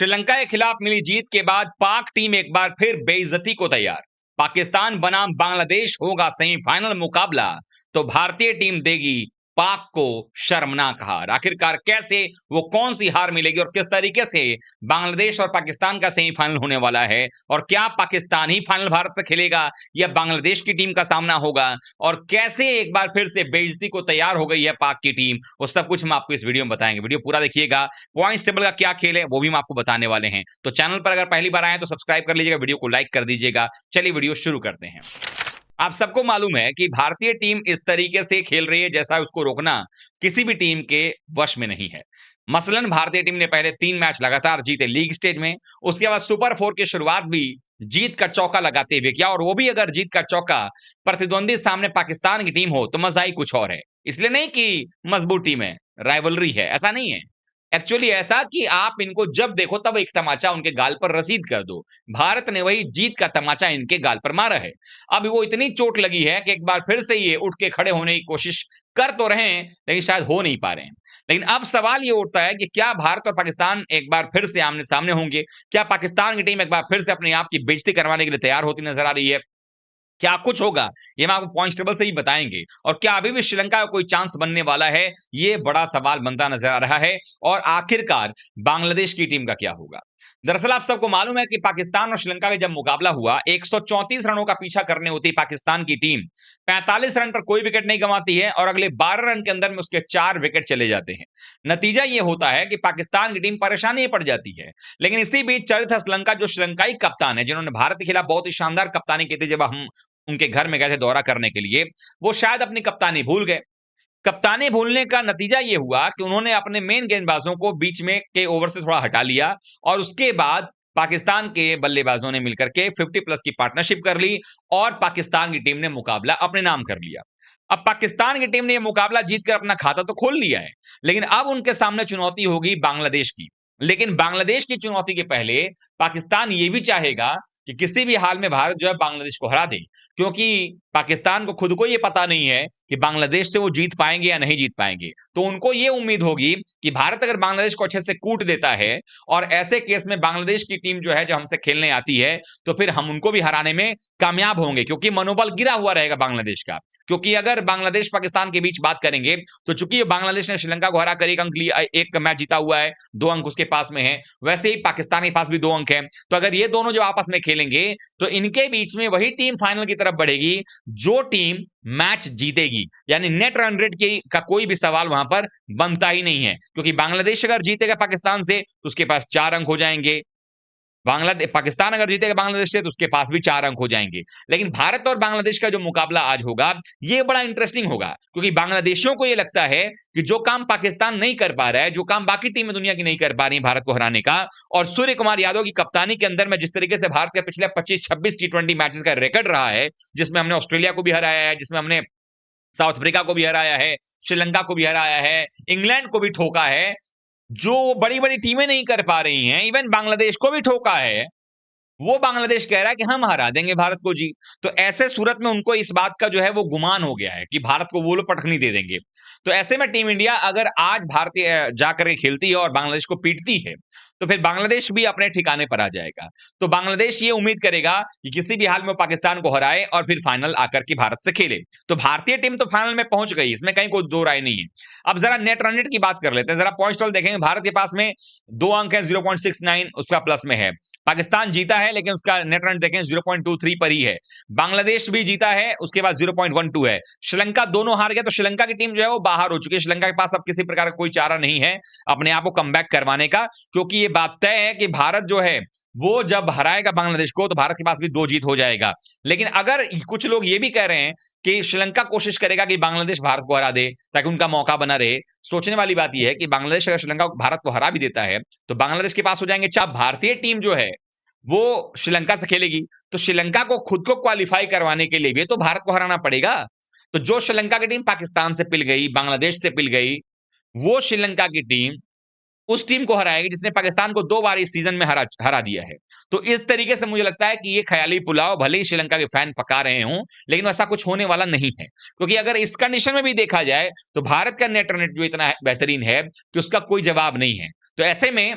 श्रीलंका के खिलाफ मिली जीत के बाद पाक टीम एक बार फिर बेइज्जती को तैयार। पाकिस्तान बनाम बांग्लादेश होगा सेमीफाइनल मुकाबला, तो भारतीय टीम देगी पाक को शर्मनाक हार। आखिरकार कैसे, वो कौन सी हार मिलेगी और किस तरीके से बांग्लादेश और पाकिस्तान का सेमीफाइनल होने वाला है, और क्या पाकिस्तान ही फाइनल भारत से खेलेगा या बांग्लादेश की टीम का सामना होगा, और कैसे एक बार फिर से बेइज्जती को तैयार हो गई है पाक की टीम, वो सब कुछ हम आपको इस वीडियो में बताएंगे। वीडियो पूरा देखिएगा। पॉइंट्स टेबल का क्या खेल है वो भी हम आपको बताने वाले हैं। तो चैनल पर अगर पहली बार आए तो सब्सक्राइब कर लीजिएगा, वीडियो को लाइक कर दीजिएगा। चलिए वीडियो शुरू करते हैं। आप सबको मालूम है कि भारतीय टीम इस तरीके से खेल रही है जैसा उसको रोकना किसी भी टीम के वश में नहीं है। मसलन भारतीय टीम ने पहले 3 मैच लगातार जीते लीग स्टेज में, उसके बाद सुपर 4 की शुरुआत भी जीत का चौका लगाते हुए किया, और वो भी अगर जीत का चौका प्रतिद्वंदी सामने पाकिस्तान की टीम हो तो मजा ही कुछ और है। इसलिए नहीं कि मजबूत टीम है, राइवलरी है, ऐसा नहीं है। एक्चुअली ऐसा कि आप इनको जब देखो तब एक तमाचा उनके गाल पर रसीद कर दो। भारत ने वही जीत का तमाचा इनके गाल पर मारा है। अब वो इतनी चोट लगी है कि एक बार फिर से ये उठ के खड़े होने की कोशिश कर तो रहे हैं, लेकिन शायद हो नहीं पा रहे हैं। लेकिन अब सवाल ये उठता है कि क्या भारत और पाकिस्तान एक बार फिर से आमने सामने होंगे? क्या पाकिस्तान की टीम एक बार फिर से अपने आप की बेइज्जती करवाने के लिए तैयार होती नजर आ रही है? क्या कुछ होगा, ये हम आपको पॉइंट्स टेबल से ही बताएंगे। और क्या अभी भी श्रीलंका का कोई चांस बनने वाला है, ये बड़ा सवाल बनता नजर आ रहा है। और आखिरकार बांग्लादेश की टीम का क्या होगा? दरअसल आप सबको मालूम है कि पाकिस्तान और श्रीलंका का जब मुकाबला हुआ, 134 रनों का पीछा करने होती पाकिस्तान की टीम 45 रन पर कोई विकेट नहीं गंवाती है, और अगले 12 रन के अंदर में उसके 4 विकेट चले जाते हैं। नतीजा ये होता है कि पाकिस्तान की टीम परेशानी में पड़ जाती है। लेकिन इसी बीच चरित श्रीलंका, जो श्रीलंकाई कप्तान है, जिन्होंने भारत के खिलाफ बहुत ही शानदार कप्तानी की थी जब हम उनके घर में गए थे दौरा करने के लिए, वो शायद अपनी कप्तानी भूल गए। कप्तानी भूलने का नतीजा ये हुआ कि उन्होंने अपने मेन गेंदबाजों को बीच में के ओवर से थोड़ा हटा लिया, और उसके बाद पाकिस्तान के बल्लेबाजों ने मिलकर के 50 प्लस की पार्टनरशिप कर ली, और पाकिस्तान की टीम ने मुकाबला अपने नाम कर लिया। अब पाकिस्तान की टीम ने यह मुकाबला जीतकर अपना खाता तो खोल लिया है, लेकिन अब उनके सामने चुनौती होगी बांग्लादेश की। लेकिन बांग्लादेश की चुनौती के पहले पाकिस्तान ये भी चाहेगा कि किसी भी हाल में भारत जो है बांग्लादेश को हरा दे, क्योंकि पाकिस्तान को खुद को ये पता नहीं है कि बांग्लादेश से वो जीत पाएंगे या नहीं जीत पाएंगे। तो उनको ये उम्मीद होगी कि भारत अगर बांग्लादेश को अच्छे से कूट देता है, और ऐसे केस में बांग्लादेश की टीम जो है जब हमसे खेलने आती है, तो फिर हम उनको भी हराने में कामयाब होंगे, क्योंकि मनोबल गिरा हुआ रहेगा बांग्लादेश का। क्योंकि अगर बांग्लादेश पाकिस्तान के बीच बात करेंगे, तो चूंकि बांग्लादेश ने श्रीलंका को हरा कर एक अंक लिया, एक मैच जीता हुआ है, 2 अंक उसके पास में है, वैसे ही पाकिस्तान के पास भी 2 अंक है। तो अगर ये दोनों जो आपस में खेलेंगे, तो इनके बीच में वही टीम फाइनल की तरफ बढ़ेगी जो टीम मैच जीतेगी। यानी नेट रन रेट की का कोई भी सवाल वहां पर बनता ही नहीं है, क्योंकि बांग्लादेश अगर जीतेगा पाकिस्तान से तो उसके पास 4 अंक हो जाएंगे। बांग्लादेश पाकिस्तान अगर जीतेगा बांग्लादेश से तो उसके पास भी 4 अंक हो जाएंगे। लेकिन भारत और बांग्लादेश का जो मुकाबला आज होगा, ये बड़ा इंटरेस्टिंग होगा, क्योंकि बांग्लादेशियों को ये लगता है कि जो काम पाकिस्तान नहीं कर पा रहा है, जो काम बाकी टीमें दुनिया की नहीं कर पा रही भारत को हराने का, और सूर्य कुमार यादव की कप्तानी के अंदर में जिस तरीके से भारत के पिछले 25-26 T20 मैचेस का रिकॉर्ड रहा है, जिसमें हमने ऑस्ट्रेलिया को भी हराया है, जिसमें हमने साउथ अफ्रीका को भी हराया है, श्रीलंका को भी हराया है, इंग्लैंड को भी ठोका है, जो बड़ी-बड़ी टीमें नहीं कर पा रही हैं, इवन बांग्लादेश को भी ठोका है, वो बांग्लादेश कह रहा है कि हम हरा देंगे भारत को जी। तो ऐसे सूरत में उनको इस बात का जो है वो गुमान हो गया है कि भारत को वो लोग पटखनी दे देंगे। तो ऐसे में टीम इंडिया अगर आज भारतीय जाकर के खेलती है और बांग्लादेश को पीटती है, तो फिर बांग्लादेश भी अपने ठिकाने पर आ जाएगा। तो बांग्लादेश ये उम्मीद करेगा कि किसी भी हाल में पाकिस्तान को हराए और फिर फाइनल आकर के भारत से खेले। तो भारतीय टीम तो फाइनल में पहुंच गई, इसमें कहीं कोई दो राय नहीं है। अब जरा नेट रन रेट की बात कर लेते हैं, जरा पॉइंट्स टोटल देखेंगे। भारत के पास में 2 अंक है, 0.69 उसका प्लस में है। पाकिस्तान जीता है लेकिन उसका नेट रन देखें 0.23 पर ही है। बांग्लादेश भी जीता है, उसके पास 0.12 है। श्रीलंका दोनों हार गया, तो श्रीलंका की टीम जो है वो बाहर हो चुकी है। श्रीलंका के पास अब किसी प्रकार का कोई चारा नहीं है अपने आप को कमबैक करवाने का, क्योंकि ये बात तय है कि भारत जो है वो जब हराएगा बांग्लादेश को तो भारत के पास भी 2 जीत हो जाएगा। लेकिन अगर कुछ लोग ये भी कह रहे हैं कि श्रीलंका कोशिश करेगा कि बांग्लादेश भारत को हरा दे ताकि उनका मौका बना रहे, सोचने वाली बात यह है कि बांग्लादेश अगर श्रीलंका को भारत को हरा भी देता है तो बांग्लादेश के पास हो जाएंगे 4। भारतीय टीम जो है वो श्रीलंका से खेलेगी, तो श्रीलंका को खुद को क्वालिफाई करवाने के लिए भी तो भारत को हराना पड़ेगा। तो जो श्रीलंका की टीम पाकिस्तान से पिल गई, बांग्लादेश से पिल गई, वो श्रीलंका की टीम उस टीम को हराएगी जिसने पाकिस्तान को 2 बार इस सीजन में हरा दिया है। तो इस तरीके से मुझे लगता है कि ये ख्याली पुलाव भले ही श्रीलंका के फैन पका रहे हों, लेकिन ऐसा कुछ होने वाला नहीं है। क्योंकि अगर इस कंडीशन में भी देखा जाए तो भारत का नेट रन रेट जो इतना बेहतरीन है कि उसका कोई जवाब नहीं है। तो ऐसे में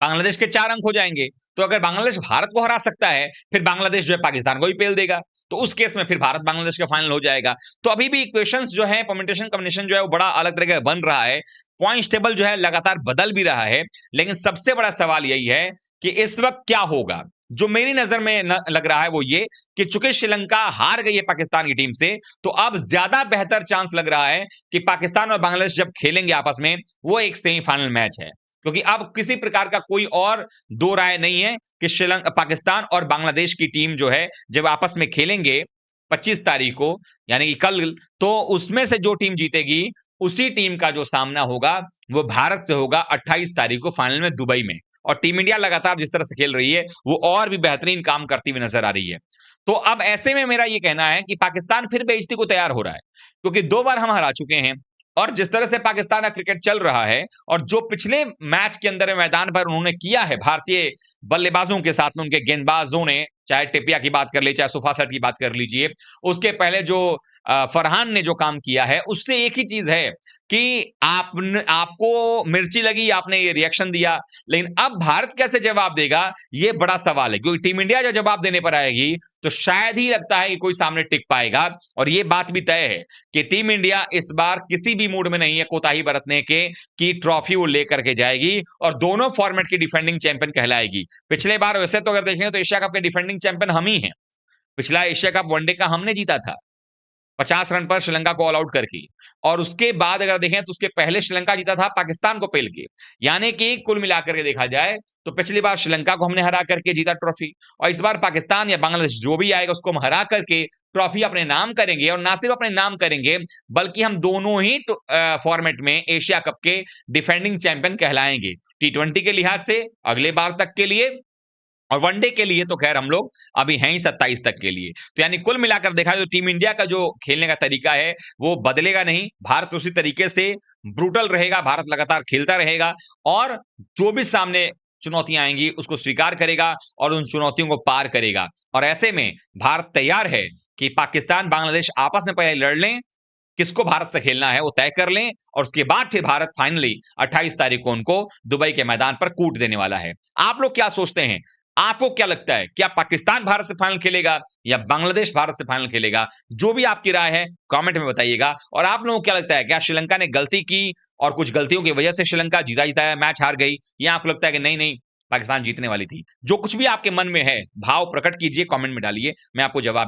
बांग्लादेश के 4 अंक हो जाएंगे। तो अगर बांग्लादेश भारत को हरा सकता है, फिर बांग्लादेश जो है पाकिस्तान को भी पेल देगा, तो उस केस में फिर भारत बांग्लादेश का फाइनल हो जाएगा। तो अभी भी इक्वेशंस जो है, परम्यूटेशन कॉम्बिनेशन जो है वो बड़ा अलग तरह का बन रहा है। पॉइंट्स टेबल जो है लगातार बदल भी रहा है, लेकिन सबसे बड़ा सवाल यही है कि इस वक्त क्या होगा। जो मेरी नजर में लग रहा है वो ये कि चूंकि श्रीलंका हार गई है पाकिस्तान की टीम से, तो अब ज्यादा बेहतर चांस लग रहा है कि पाकिस्तान और बांग्लादेश जब खेलेंगे आपस में, वो एक सेमीफाइनल मैच है। क्योंकि अब किसी प्रकार का कोई और दो राय नहीं है कि श्रीलंका, पाकिस्तान और बांग्लादेश की टीम जो है जब आपस में खेलेंगे 25 तारीख को, यानी कि कल, तो उसमें से जो टीम जीतेगी उसी टीम का जो सामना होगा वो भारत से होगा 28 तारीख को फाइनल में दुबई में। और टीम इंडिया लगातार जिस तरह से खेल रही है वो और भी बेहतरीन काम करती हुई नजर आ रही है। तो अब ऐसे में मेरा ये कहना है कि पाकिस्तान फिर बेइज्जती को तैयार हो रहा है, क्योंकि 2 बार हम हरा चुके हैं। और जिस तरह से पाकिस्तान का क्रिकेट चल रहा है और जो पिछले मैच के अंदर मैदान पर उन्होंने किया है भारतीय बल्लेबाजों के साथ में, उनके गेंदबाजों ने, चाहे टिपिया की बात कर लीजिए, चाहे सुफा सेठ की बात कर लीजिए, उसके पहले जो फरहान ने जो काम किया है, उससे एक ही चीज है कि आपको मिर्ची लगी, आपने ये रिएक्शन दिया। लेकिन अब भारत कैसे जवाब देगा, ये बड़ा सवाल है, क्योंकि टीम इंडिया जो जवाब देने पर आएगी तो शायद ही लगता है कि कोई सामने टिक पाएगा। और ये बात भी तय है कि टीम इंडिया इस बार किसी भी मूड में नहीं है कोताही बरतने के, कि ट्रॉफी वो लेकर के जाएगी और दोनों फॉर्मेट की डिफेंडिंग चैंपियन कहलाएगी। पिछले बार वैसे तो अगर देखें तो एशिया कप के डिफेंडिंग चैंपियन हम ही हैं। पिछला एशिया कप वनडे का हमने जीता था 50 रन पर श्रीलंका को ऑल आउट करके। और उसके बाद अगर देखें तो उसके पहले श्रीलंका जीता था पाकिस्तान को पेल के। यानी कि कुल मिलाकर के देखा जाए तो पिछली बार श्रीलंका को हमने हरा करके जीता ट्रॉफी, और इस बार पाकिस्तान या बांग्लादेश जो भी आएगा उसको हम हरा करके ट्रॉफी अपने नाम करेंगे। और ना सिर्फ अपने नाम करेंगे बल्कि हम दोनों ही फॉर्मेट में एशिया कप के डिफेंडिंग चैंपियन कहलाएंगे। T20 के लिहाज से अगले बार तक के लिए, और वनडे के लिए तो खैर हम लोग अभी हैं ही 27 तक के लिए। तो यानी कुल मिलाकर देखा तो टीम इंडिया का जो खेलने का तरीका है वो बदलेगा नहीं। भारत उसी तरीके से ब्रूटल रहेगा, भारत लगातार खेलता रहेगा और जो भी सामने चुनौतियां आएंगी उसको स्वीकार करेगा और उन चुनौतियों को पार करेगा। और ऐसे में भारत तैयार है कि पाकिस्तान बांग्लादेश आपस में पहले लड़ लें, किसको भारत से खेलना है वो तय कर लें, और उसके बाद फिर भारत फाइनली 28 तारीख को उनको दुबई के मैदान पर कूट देने वाला है। आप लोग क्या सोचते हैं? आपको क्या लगता है, क्या पाकिस्तान भारत से फाइनल खेलेगा या बांग्लादेश भारत से फाइनल खेलेगा? जो भी आपकी राय है कमेंट में बताइएगा। और आप लोगों को क्या लगता है, क्या श्रीलंका ने गलती की और कुछ गलतियों की वजह से श्रीलंका जीता जीता मैच हार गई, या आपको लगता है कि नहीं नहीं पाकिस्तान जीतने वाली थी? जो कुछ भी आपके मन में है भाव प्रकट कीजिए, कमेंट में डालिए, मैं आपको जवाब